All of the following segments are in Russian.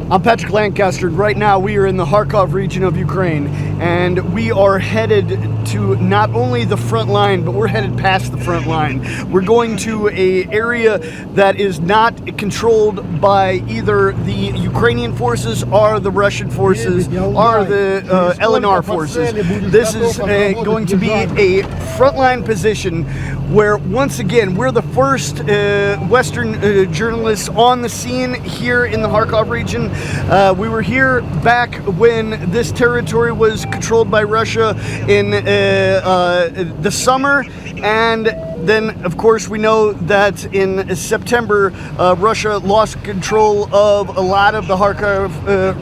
I'm Patrick Lancaster. Right now we are in the Kharkov region of Ukraine, and we are headed to not only the front line, but we're headed past the front line. We're going to an area that is not controlled by either the Ukrainian forces or the Russian forces or the LNR forces. This is going to be a frontline position where, once again, we're the first Western journalists on the scene here in the Kharkov region. We were here back when this territory was controlled by Russia in the summer, and then, of course, we know that in September, Russia lost control of a lot of the Kharkov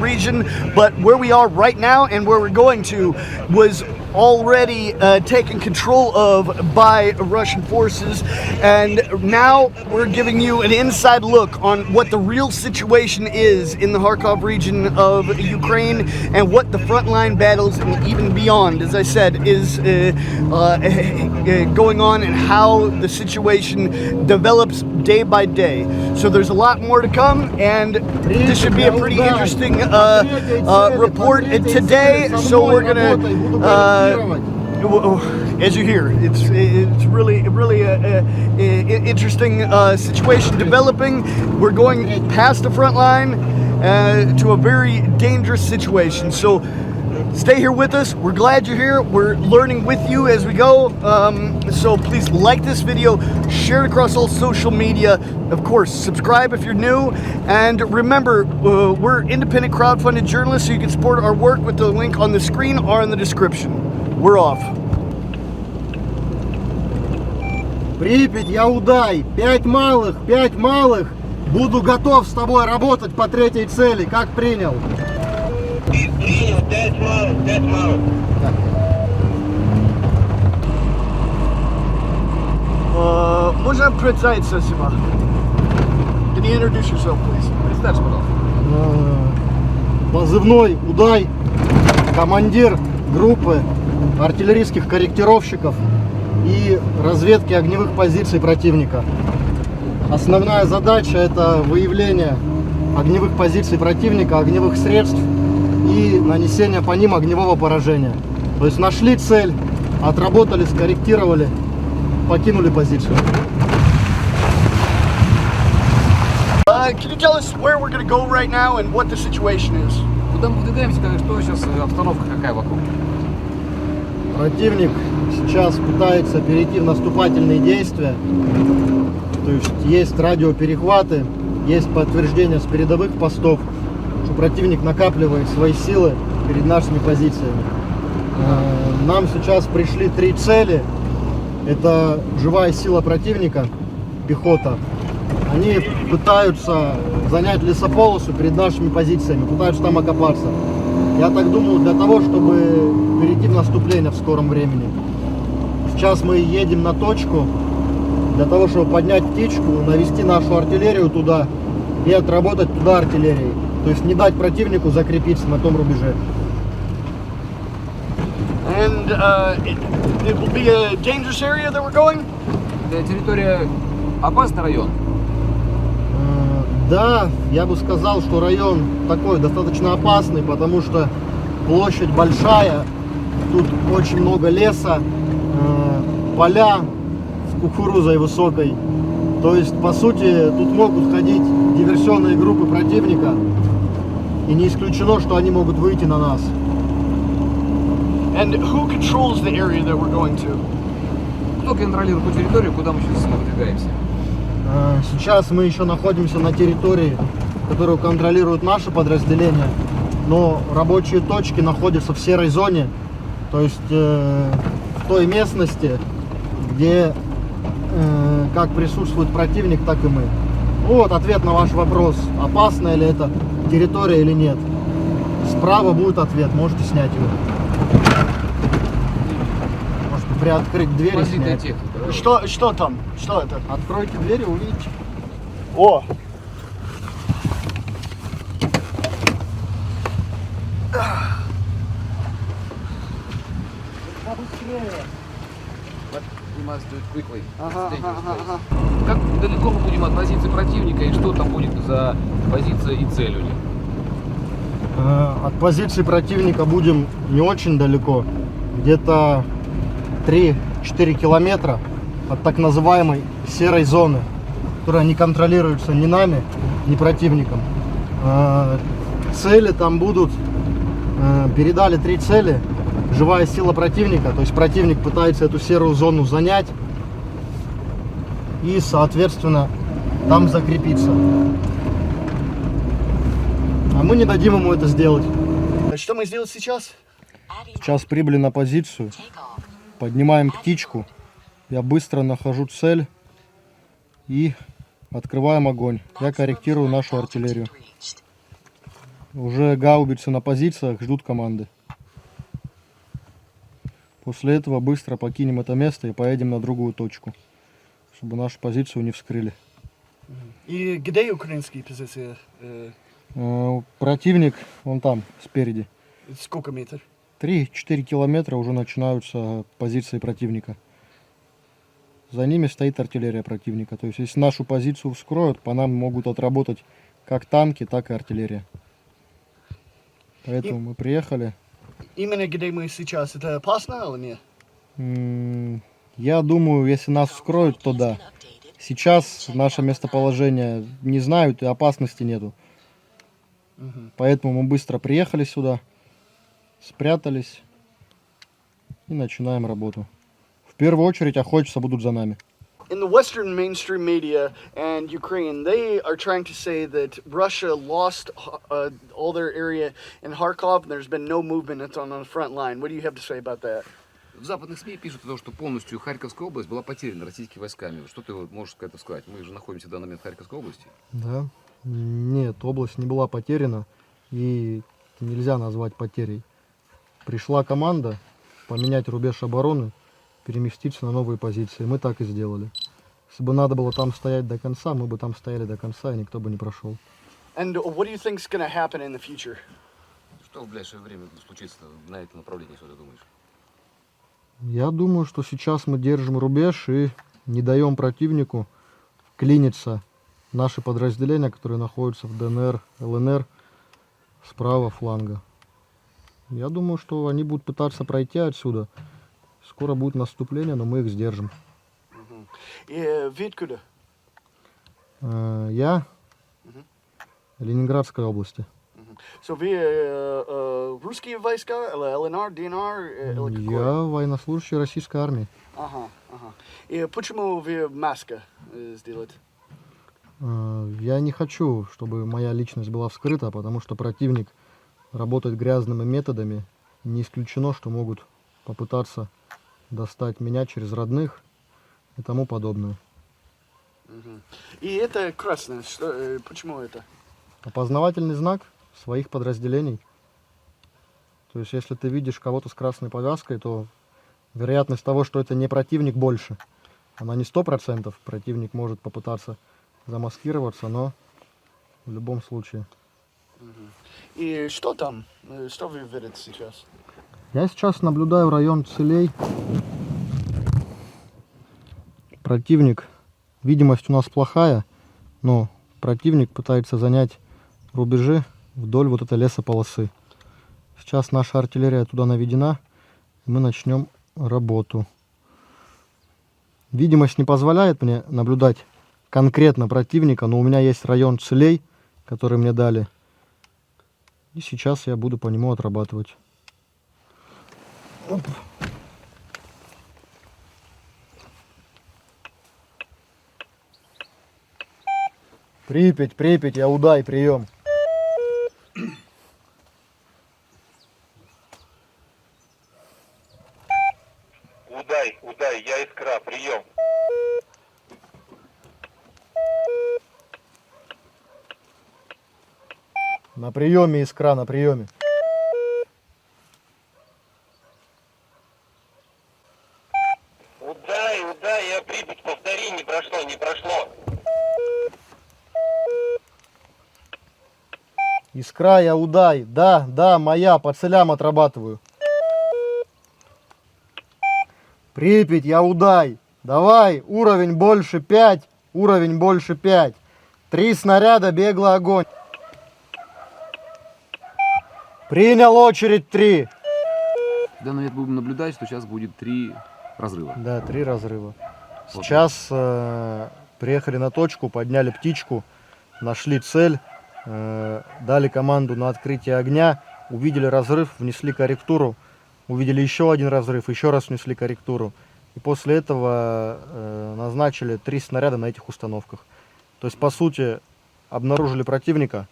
region. But where we are right now and where we're going to was already taken control of by Russian forces, and now we're giving you an inside look on what the real situation is in the Kharkov region of Ukraine and what the frontline battles and even beyond, as I said, is going on, and how the situation develops day by day. So there's a lot more to come, and this should be a pretty interesting report today. So we're gonna as you hear, it's really interesting situation developing. We're going past the front line to a very dangerous situation. So stay here with us. We're glad you're here. We're learning with you as we go. So please like this video, share it across all social media. Of course, subscribe if you're new. And remember, we're independent crowdfunded journalists, so you can support our work with the link on the screen or in the description. We're off. Припять, Яудай, 5 малых. Буду готов с тобой работать по третьей цели. Как принял? Принял, 5 малых. Можно представиться себя? Can you introduce yourself, please? Представься, пожалуйста. Позывной Удай, командир группы артиллерийских корректировщиков и разведки огневых позиций противника. Основная задача — это выявление огневых позиций противника, огневых средств и нанесение по ним огневого поражения. То есть нашли цель, отработали, скорректировали, покинули позицию. Can you tell us where we're going to go right now and what the situation is? Куда мы выдвигаемся, что сейчас обстановка какая вокруг? Противник сейчас пытается перейти в наступательные действия. То есть радиоперехваты, есть подтверждение с передовых постов, что противник накапливает свои силы перед нашими позициями. Нам сейчас пришли 3 цели. Это живая сила противника, пехота. Они пытаются занять лесополосу перед нашими позициями, пытаются там окопаться. Я так думаю, для того, чтобы перейти в наступление в скором времени. Сейчас мы едем на точку для того, чтобы поднять птичку, навести нашу артиллерию туда и отработать туда артиллерией. То есть не дать противнику закрепиться на том рубеже. And it will be a dangerous area that we're going? Территория опасный район. Да, я бы сказал, что район такой достаточно опасный, потому что площадь большая, тут очень много леса, поля с кукурузой высокой. То есть, по сути, тут могут ходить диверсионные группы противника, и не исключено, что они могут выйти на нас. And who controls the area that we're going to? Кто контролирует ту территорию, куда мы сейчас выдвигаемся? Сейчас мы еще находимся на территории, которую контролируют наши подразделения, но рабочие точки находятся в серой зоне, то есть в той местности, где как присутствует противник, так и мы. Вот ответ на ваш вопрос, опасная ли это территория или нет. Справа будет ответ, можете снять его. Можете приоткрыть дверь и снять. Техника. Что там? Что это? Откройте дверь и увидите. О! We must do it quickly. Ага, It's dangerous ага, ага. place. Как далеко мы будем от позиции противника и что там будет за позиция и цель у них? От позиции противника будем не очень далеко, где-то 3-4 километра от так называемой серой зоны, которая не контролируется ни нами, ни противником. Цели там будут, передали 3 цели, живая сила противника, то есть противник пытается эту серую зону занять и, соответственно, там закрепиться. А мы не дадим ему это сделать. Что мы сделаем сейчас? Сейчас прибыли на позицию, поднимаем птичку, я быстро нахожу цель и открываем огонь. Я корректирую нашу артиллерию. Уже гаубицы на позициях ждут команды. После этого быстро покинем это место и поедем на другую точку, чтобы нашу позицию не вскрыли. И где украинские позиции? Противник вон там, спереди. Сколько метров? 3-4 километра уже начинаются позиции противника. За ними стоит артиллерия противника. То есть, если нашу позицию вскроют, по нам могут отработать как танки, так и артиллерия. Поэтому мы приехали. Именно где мы сейчас, это опасно или нет? Я думаю, если нас вскроют, то да. Сейчас наше местоположение не знают и опасности нету. Поэтому мы быстро приехали сюда, спрятались и начинаем работу. В первую очередь охотиться будут за нами. In the Western mainstream media and Ukraine, they are trying to say that Russia lost all their area in Kharkov, and there's been no movement on the front line. What do you have to say about that? В западных СМИ пишут о том, что полностью Харьковская область была потеряна российскими войсками. Что ты можешь к этому сказать? Мы же находимся в данный момент в Харьковской области. Да. Нет, область не была потеряна и нельзя назвать потерей. Пришла команда поменять рубеж обороны, переместиться на новые позиции. Мы так и сделали. Если бы надо было там стоять до конца, мы бы там стояли до конца, и никто бы не прошел. And what do you think is going to happen in the future? Что в ближайшее время случится на этом направлении, что ты думаешь? Я думаю, что сейчас мы держим рубеж и не даем противнику вклиниться в наши подразделения, которые находятся в ДНР, ЛНР, справа фланга. Я думаю, что они будут пытаться пройти отсюда. Скоро будет наступление, но мы их сдержим. И вы откуда? Я Ленинградской области. So вы русские войска, или ЛНР, ДНР, или какой? Я военнослужащий российской армии. Ага, ага. И почему вы маска сделать? Я не хочу, чтобы моя личность была вскрыта, потому что противник работает грязными методами. Не исключено, что могут попытаться достать меня через родных и тому подобное. И это красное. Что, почему это? Опознавательный знак своих подразделений. То есть, если ты видишь кого-то с красной повязкой, то вероятность того, что это не противник, больше. Она не 100%. Противник может попытаться замаскироваться, но в любом случае. И что там? Что вы видите сейчас? Я сейчас наблюдаю район целей. Противник, видимость у нас плохая, но противник пытается занять рубежи вдоль вот этой лесополосы. Сейчас наша артиллерия туда наведена, и мы начнем работу. Видимость не позволяет мне наблюдать конкретно противника, но у меня есть район целей, который мне дали. И сейчас я буду по нему отрабатывать. Оп. Припять, Припять, я Удай, прием. Удай, я Искра, прием. На приеме, Искра, на приеме. Удай, я Припять, повтори, не прошло. Искра, я Удай. Да, моя, по целям отрабатываю. Припять, я Удай. Давай, уровень больше 5, уровень больше 5. 3 снаряда, беглый огонь. Принял очередь 3. В данный момент будем наблюдать, что сейчас будет 3 разрыва. Да, 3 разрыва. Сейчас приехали на точку, подняли птичку, нашли цель, дали команду на открытие огня, увидели разрыв, внесли корректуру, увидели еще один разрыв, еще раз внесли корректуру. И после этого назначили 3 снаряда на этих установках. То есть, по сути, обнаружили противника,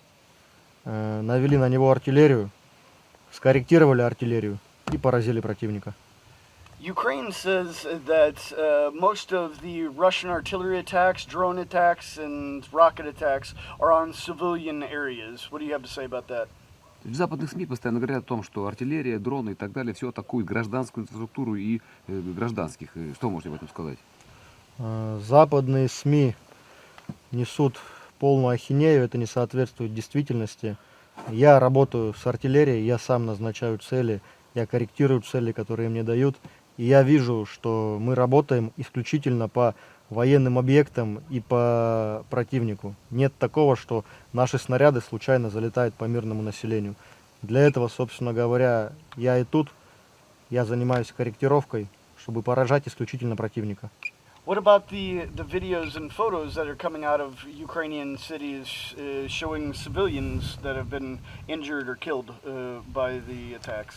навели на него артиллерию, скорректировали артиллерию и поразили противника. Ukraine says that most of the Russian artillery attacks, drone attacks, and rocket attacks are on civilian areas. What do you have to say about that? В западных СМИ постоянно говорят о том, что артиллерия, дроны и так далее, все атакуют гражданскую инфраструктуру и гражданских. Что можете об этом сказать? Западные СМИ несут полную ахинею, это не соответствует действительности. Я работаю с артиллерией, я сам назначаю цели, я корректирую цели, которые мне дают. И я вижу, что мы работаем исключительно по военным объектам и по противнику. Нет такого, что наши снаряды случайно залетают по мирному населению. Для этого, собственно говоря, я и тут. Я занимаюсь корректировкой, чтобы поражать исключительно противника. What about the videos and photos that are coming out of Ukrainian cities showing civilians that have been injured or killed by the attacks?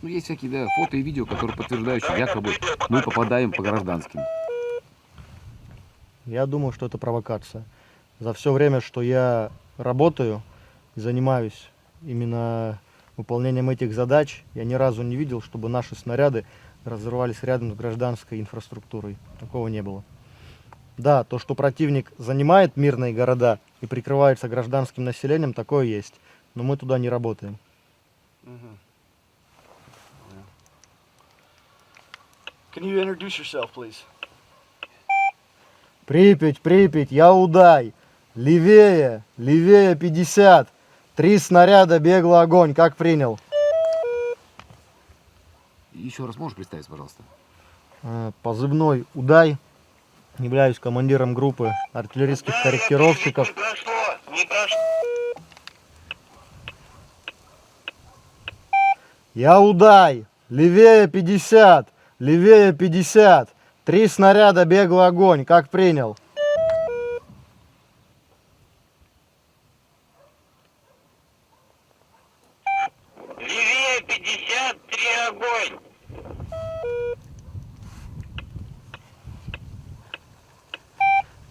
Ну, есть всякие фото и видео, которые подтверждают, что якобы мы попадаем по гражданским. Я думаю, что это провокация. За все время, что я работаю и занимаюсь именно выполнением этих задач, я ни разу не видел, чтобы наши снаряды разрывались рядом с гражданской инфраструктурой. Такого не было. Да, то, что противник занимает мирные города и прикрывается гражданским населением, такое есть. Но мы туда не работаем. Can you introduce yourself, please? Припять, Припять, я Удай. Левее, левее 50. 3 снаряда, беглый огонь. Как принял? Еще раз можешь представиться, пожалуйста? Позывной Удай. Являюсь командиром группы артиллерийских корректировщиков. Не прошло, не прошло. Я Удай. Левее 50. Левее 50. 3 снаряда, беглый огонь. Как принял? Левее 53 огонь.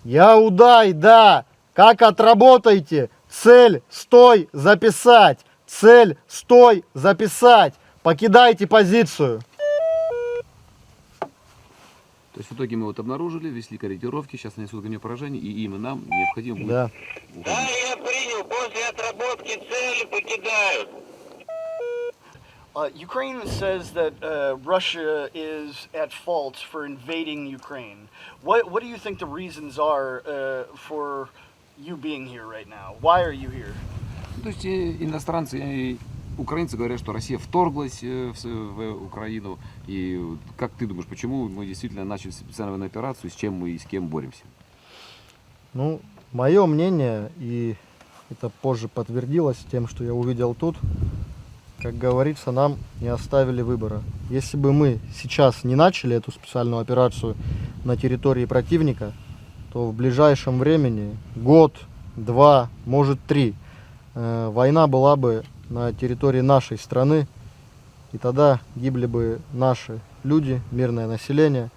Я Удай, да. Как отработайте? Цель, стой, записать. Цель, стой, записать. Покидайте позицию. То есть в итоге мы вот обнаружили, ввели корректировки, сейчас нанесут огневое поражение, и им и нам необходимо будет Да. уходить. Да, я принял. После отработки цели покидают. Ukraine says that Russia is at fault for invading Ukraine. What do you think the reasons are for you being here right now? Why are you here? То есть иностранцы и украинцы говорят, что Россия вторглась в Украину. И как ты думаешь, почему мы действительно начали специальную военную операцию, с чем мы и с кем боремся? Ну, мое мнение, и это позже подтвердилось тем, что я увидел тут, как говорится, нам не оставили выбора. Если бы мы сейчас не начали эту специальную операцию на территории противника, то в ближайшем времени, год, 2, может 3, война была бы на территории нашей страны, и тогда гибли бы наши люди, мирное население.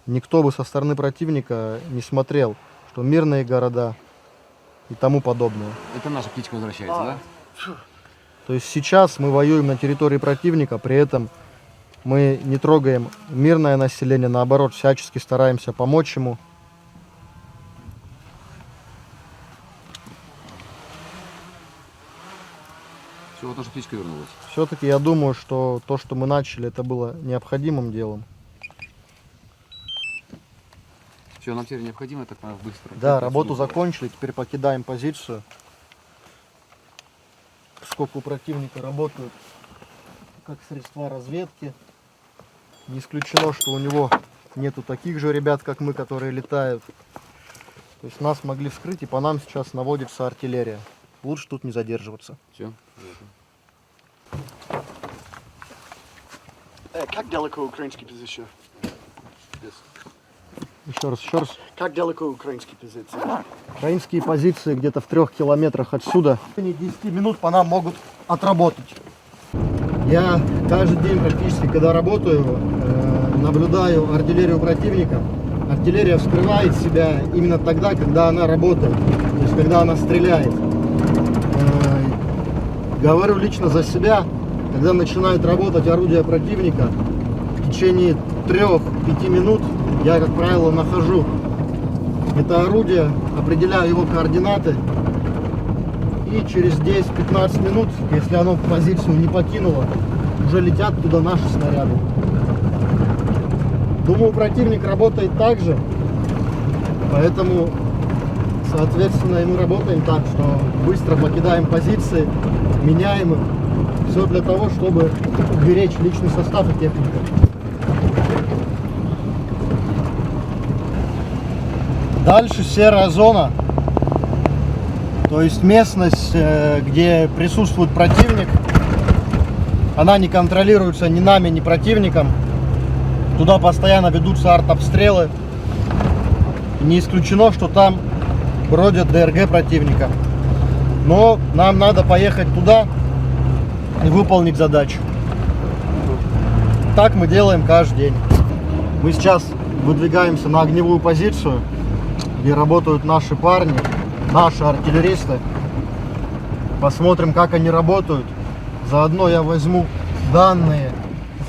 Никто бы со стороны противника не смотрел, что мирные города и тому подобное. Это наша птичка возвращается, да? То есть сейчас мы воюем на территории противника, при этом мы не трогаем мирное население, наоборот, всячески стараемся помочь ему. Все, вот наша птичка вернулась. Все-таки я думаю, что то, что мы начали, это было необходимым делом. Все, нам теперь необходимо так быстро. Да, работу закончили, теперь покидаем позицию. Поскольку у противника работают как средства разведки, не исключено, что у него нету таких же ребят, как мы, которые летают. То есть нас могли вскрыть, и по нам сейчас наводится артиллерия. Лучше тут не задерживаться. Все. Как далеко украинские позиции? Еще раз. Как далеко украинские позиции? Украинские позиции где-то в 3 километрах отсюда. В течение 10 минут по нам могут отработать. Я каждый день практически, когда работаю, наблюдаю артиллерию противника. Артиллерия вскрывает себя именно тогда, когда она работает, то есть когда она стреляет. Говорю лично за себя, когда начинает работать орудие противника, в течение 3-5 минут я, как правило, нахожу это орудие, определяю его координаты, и через 10-15 минут, если оно позицию не покинуло, уже летят туда наши снаряды. Думаю, противник работает так же, поэтому, соответственно, и мы работаем так, что быстро покидаем позиции, меняем их. Все для того, чтобы уберечь личный состав и технику. Дальше серая зона, то есть местность, где присутствует противник. Она не контролируется ни нами, ни противником. Туда постоянно ведутся артобстрелы. Не исключено, что там бродят ДРГ противника. Но нам надо поехать туда и выполнить задачу. Так мы делаем каждый день. Мы сейчас выдвигаемся на огневую позицию, где работают наши парни, наши артиллеристы. Посмотрим, как они работают. Заодно я возьму данные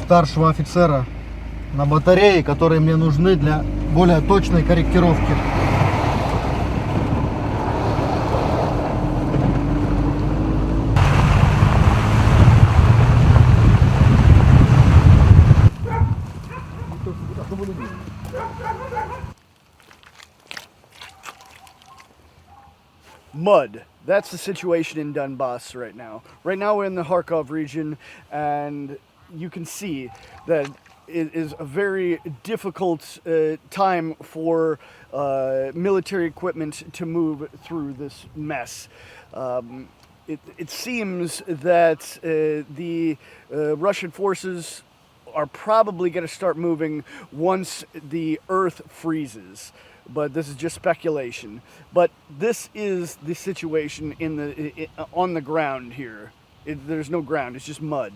старшего офицера на батарее, которые мне нужны для более точной корректировки. Mud. That's the situation in Donbass right now. Right now we're in the Kharkov region, and you can see that it is a very difficult time for military equipment to move through this mess. It seems that the Russian forces are probably going to start moving once the earth freezes. But this is just speculation. But this is the situation on the ground here. There's no ground, it's just mud.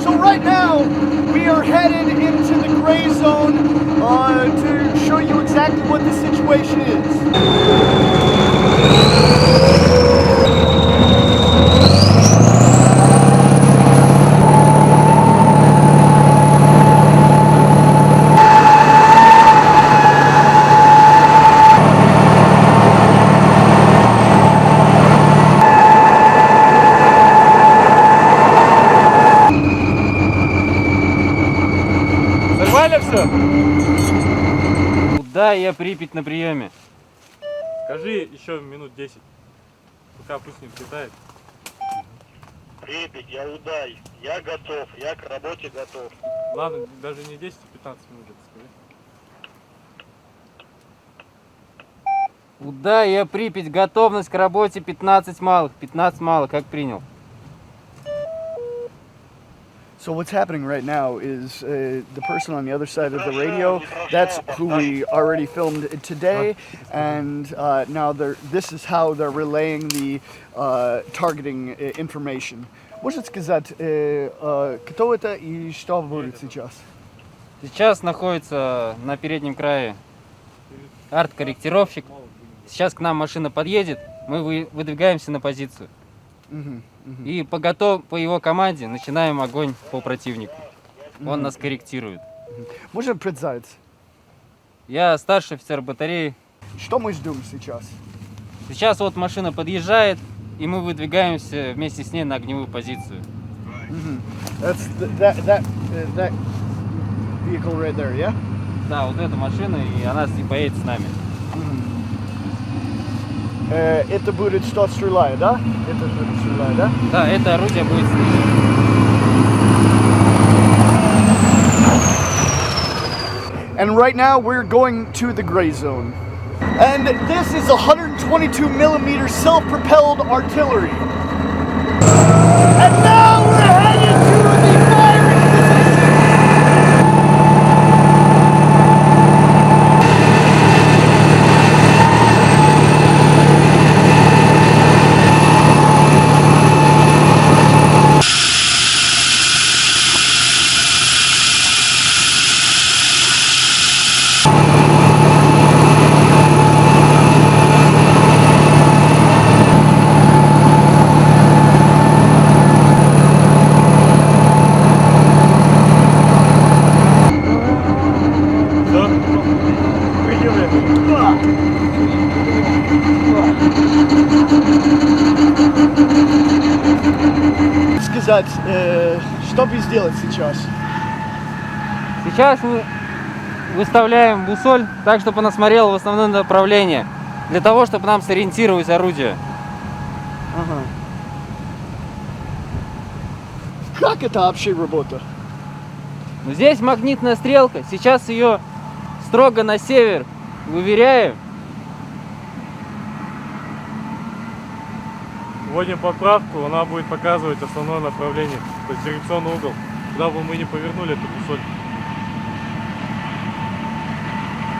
So right now, we are headed into the gray zone to show you exactly what the situation is. Нормально все? Куда я Припять на приеме? Скажи еще минут 10, пока пусть не взлетает. Припять, я удай. Я готов, я к работе готов. Ладно, даже не 10, а 15 минут это скажи. Куда я Припять? Готовность к работе 15 малых. 15 малых, как принял. So what's happening right now is the person on the other side of the radio, that's who we already filmed today, and now this is how they're relaying the targeting information. Можете сказать, кто это и что будет сейчас? Сейчас находится на переднем крае арт-корректировщик. Сейчас к нам машина подъедет, мы выдвигаемся на позицию. И по его команде начинаем огонь по противнику. Он нас корректирует. Можно представить, Я старший офицер батареи. что мы ждем сейчас? Сейчас вот машина подъезжает, и мы выдвигаемся вместе с ней на огневую позицию. vehicle right there, yeah? Да, вот эта машина, и она поедет с нами. Это будет что стреляет, да? Это что стреляет, да? Да, это орудие будет слышно. And right now we're going to the gray zone. And this is 122 millimeter self-propelled artillery. And now we're headed to the firing position. Все? Приняли. Сказать, что бы сделать сейчас? Сейчас мы выставляем бусоль так, чтобы она смотрела в основное направление. Для того, чтобы нам сориентировать орудие. Ага. Как это вообще работа? Но здесь магнитная стрелка. Сейчас ее строго на север выверяем. Вводим поправку, она будет показывать основное направление, то есть дирекционный угол, куда бы мы ни повернули эту бусоль.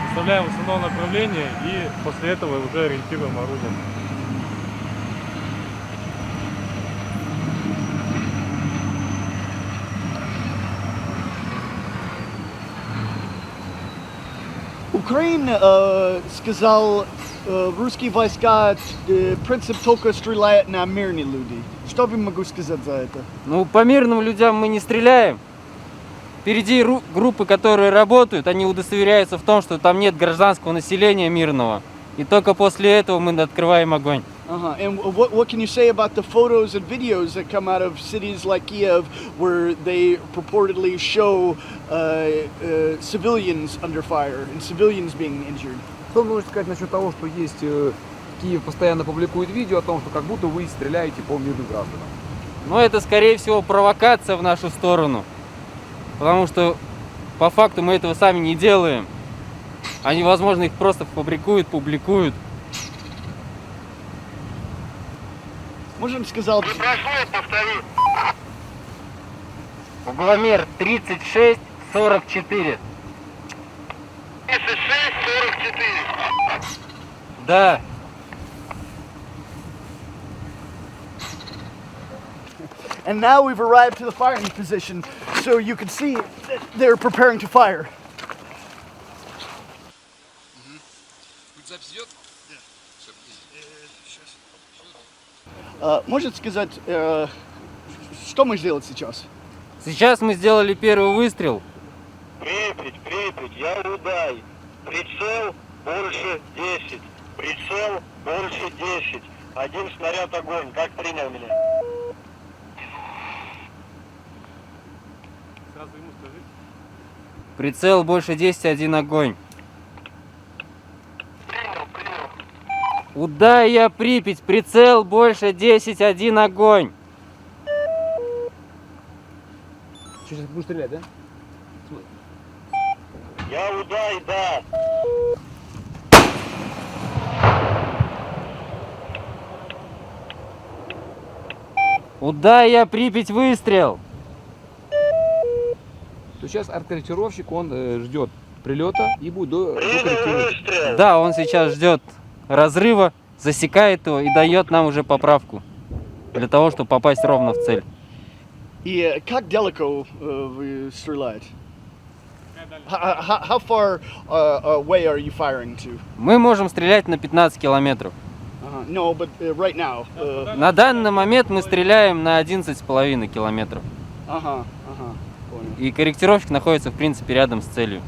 Выставляем основное направление и после этого уже ориентируем орудие. Украина сказал, русские войска принцип только стреляют на мирные люди. Что вы могу сказать за это? Ну, по мирным людям мы не стреляем. Впереди группы, которые работают, они удостоверяются в том, что там нет гражданского населения мирного. И только после этого мы открываем огонь. Uh-huh. And what can you say about the photos and videos that come out of cities like Kiev where they purportedly show civilians under fire and civilians being injured? Что вы можете сказать насчет того, что есть Киев постоянно публикует видео о том, что как будто вы стреляете по мирным гражданам? Но это, скорее всего, провокация в нашу сторону. Потому что по факту мы этого сами не делаем. Они, возможно, их просто фабрикуют, публикуют. Можем сказать... Не прошло, повтори. Угломер 36-44. 36-44. Да. And now we've arrived to the firing position, so you can see that they're preparing to fire. Может сказать, что мы сделать сейчас? Сейчас мы сделали первый выстрел. Припять, я удай. Прицел больше 10. Прицел больше 10. Один снаряд огонь. Как принял меня? Сразу ему скажи. Прицел больше 10, один огонь. Принял. Удай я Припять, прицел больше 10, один огонь. Что, сейчас будешь стрелять, да? Я удай, да. Удай я Припять, выстрел. То сейчас корректировщик, он ждет прилета и будет Принял докорректировать. выстрел. Да, он сейчас ждет разрыва, засекает его и дает нам уже поправку. Для того, чтобы попасть ровно в цель. И как далеко вы стреляете? How far away are you firing to? Мы можем стрелять на 15 километров. No, but right now. На данный момент мы стреляем на 11,5 километров. Понял. И корректировщик находится, в принципе, рядом с целью.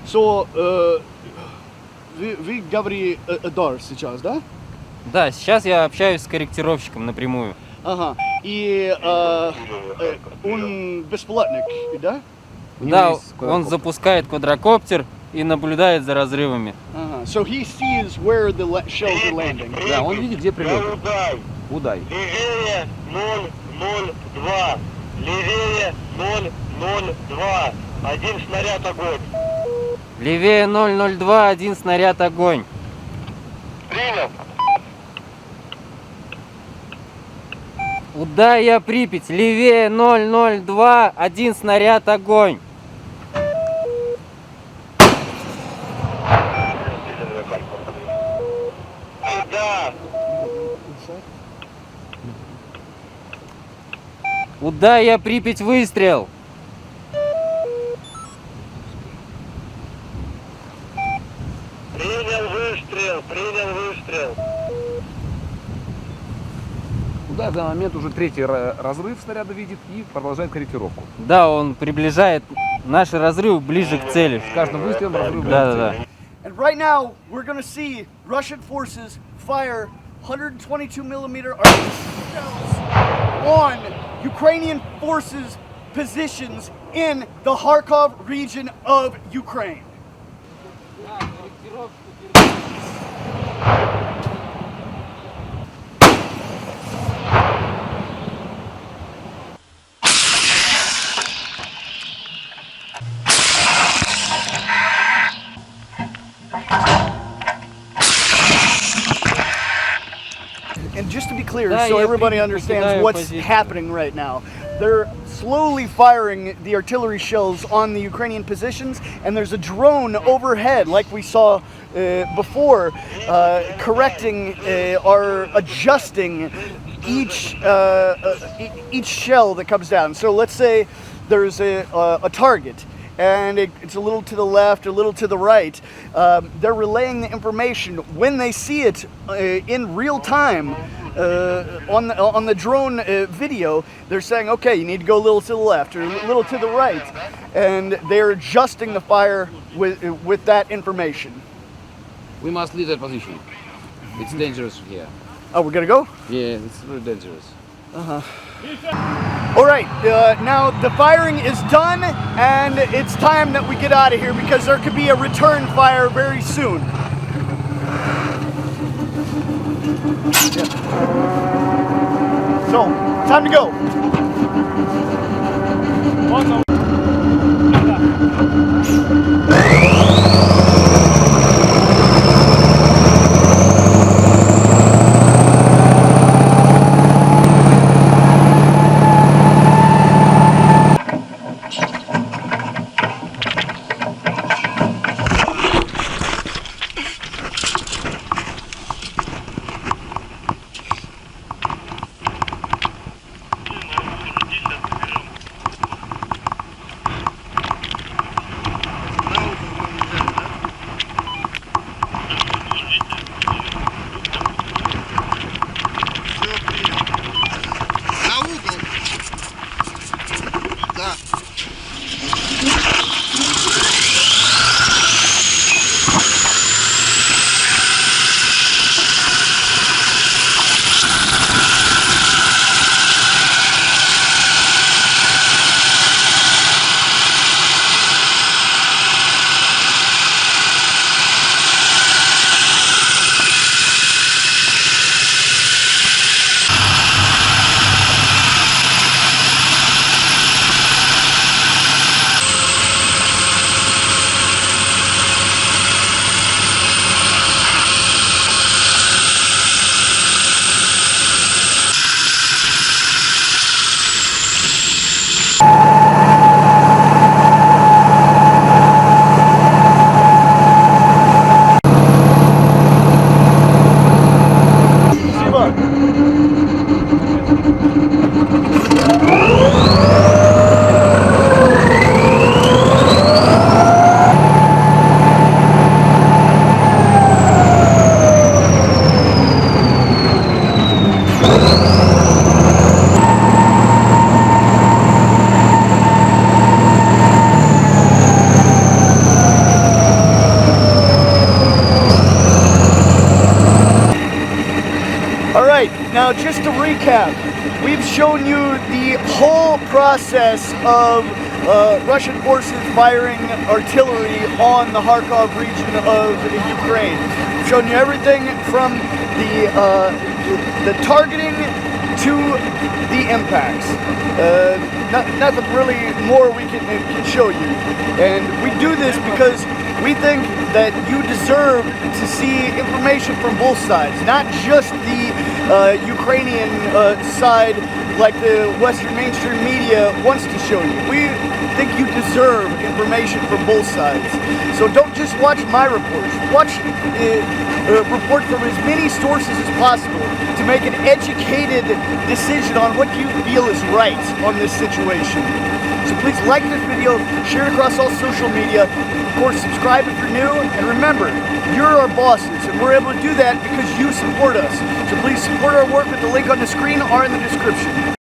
So, вы говорите Эдар сейчас, да? Да, сейчас я общаюсь с корректировщиком напрямую. Ага. и он бесплатник, да? У него Да, есть он квадрокоптер. запускает квадрокоптер и наблюдает за разрывами. So he sees where the shells are landing. Да, он видит, где Я прилет. удай. Удай. Левее 002. Левее 002. Один снаряд огонь. Левее 002, один снаряд огонь. Принял. Удая Припять, левее 002, один снаряд огонь. Да. Удая Припять, выстрел. Принял выстрел. Принял выстрел. Да, в данный момент уже третий разрыв снаряда видит и продолжает корректировку. Да, он приближает наш разрыв ближе к цели. С каждым выстрелом разрыв ближе к Да. цели. And right now, we're going to see Russian forces fire 122 millimeter artillery shells on Ukrainian forces' positions in the Kharkov region of Ukraine. And just to be clear, Да, so я everybody покидаю understands what's позицию. happening right now, they're slowly firing the artillery shells on the Ukrainian positions, and there's a drone overhead, like we saw before, correcting or adjusting each shell that comes down. So let's say there's a target, and it's a little to the left, a little to the right. They're relaying the information when they see it in real time on the drone video. They're saying, okay, you need to go a little to the left or a little to the right, and they're adjusting the fire with that information. We must leave that position. It's dangerous here. Oh, we're gonna go? Yeah, it's very dangerous. All right, now the firing is done, and it's time that we get out of here because there could be a return fire very soon. So, time to go. Now, just to recap, we we've shown you the whole process of Russian forces firing artillery on the Kharkov region of Ukraine. We've shown you everything from the targeting to the impacts. Nothing really more we can show you. And we do this because we think that you deserve to see information from both sides, not just the Ukrainian side like the Western mainstream media wants to show you. We think you deserve information from both sides. So don't just watch my reports. Watch report from as many sources as possible to make an educated decision on what you feel is right on this situation. So please like this video, share it across all social media, of course subscribe if you're new, and remember, you're our bosses, and we're able to do that because you support us. So please support our work with the link on the screen or in the description.